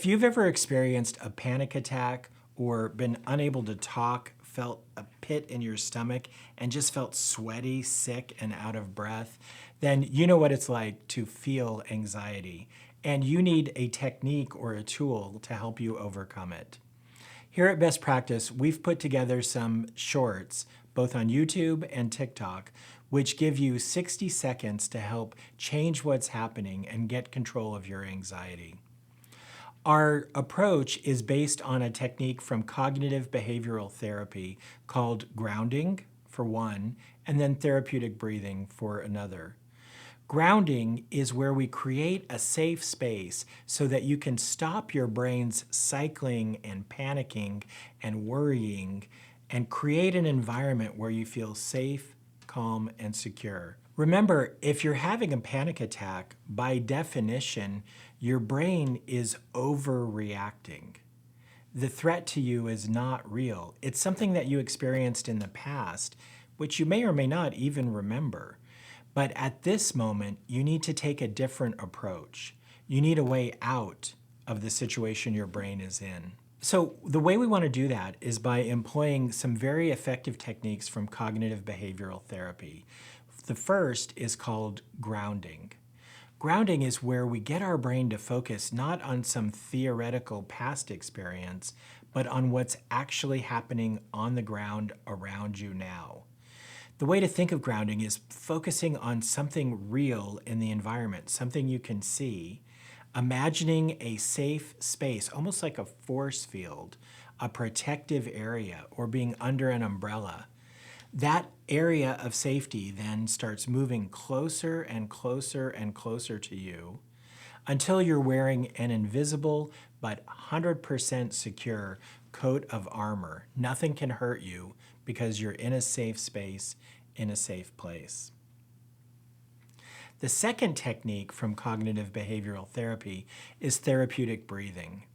If you've ever experienced a panic attack or been unable to talk, felt a pit in your stomach, and just felt sweaty, sick, and out of breath, then you know what it's like to feel anxiety, and you need a technique or a tool to help you overcome it. Here at Best Practice, we've put together some shorts, both on YouTube and TikTok, which give you 60 seconds to help change what's happening and get control of your anxiety. Our approach is based on a technique from cognitive behavioral therapy called grounding, for one, and then therapeutic breathing for another. Grounding is where we create a safe space so that you can stop your brain's cycling and panicking and worrying and create an environment where you feel safe, calm, and secure. Remember, if you're having a panic attack, by definition, your brain is overreacting. The threat to you is not real. It's something that you experienced in the past, which you may or may not even remember. But at this moment, you need to take a different approach. You need a way out of the situation your brain is in. So the way we want to do that is by employing some very effective techniques from cognitive behavioral therapy. The first is called grounding. Grounding is where we get our brain to focus not on some theoretical past experience, but on what's actually happening on the ground around you now. The way to think of grounding is focusing on something real in the environment, something you can see, imagining a safe space, almost like a force field, a protective area, or being under an umbrella. That area of safety then starts moving closer and closer and closer to you until you're wearing an invisible but 100% secure coat of armor. Nothing can hurt you because you're in a safe space, in a safe place. The second technique from cognitive behavioral therapy is therapeutic breathing.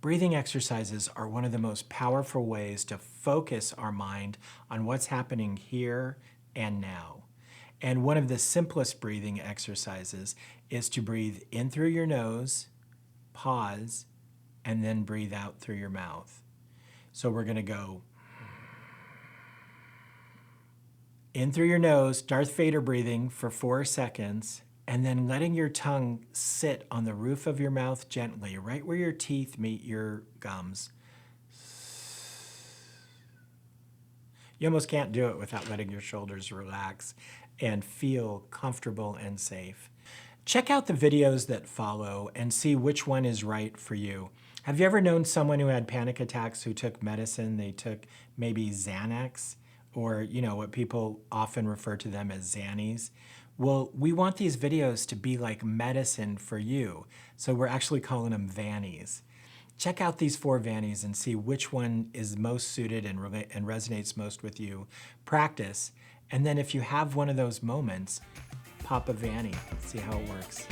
Breathing exercises are one of the most powerful ways to focus our mind on what's happening here and now. And one of the simplest breathing exercises is to breathe in through your nose, pause, and then breathe out through your mouth. So we're going to go in through your nose, Darth Vader breathing for 4 seconds, and then letting your tongue sit on the roof of your mouth gently, right where your teeth meet your gums. You almost can't do it without letting your shoulders relax and feel comfortable and safe. Check out the videos that follow and see which one is right for you. Have you ever known someone who had panic attacks who took medicine? They took maybe Xanax, or what people often refer to them as Xannys. Well, we want these videos to be like medicine for you, so we're actually calling them Vannys. Check out these 4 Vannys and see which one is most suited and resonates most with you. Practice, and then if you have one of those moments, pop a Vanny, see how it works.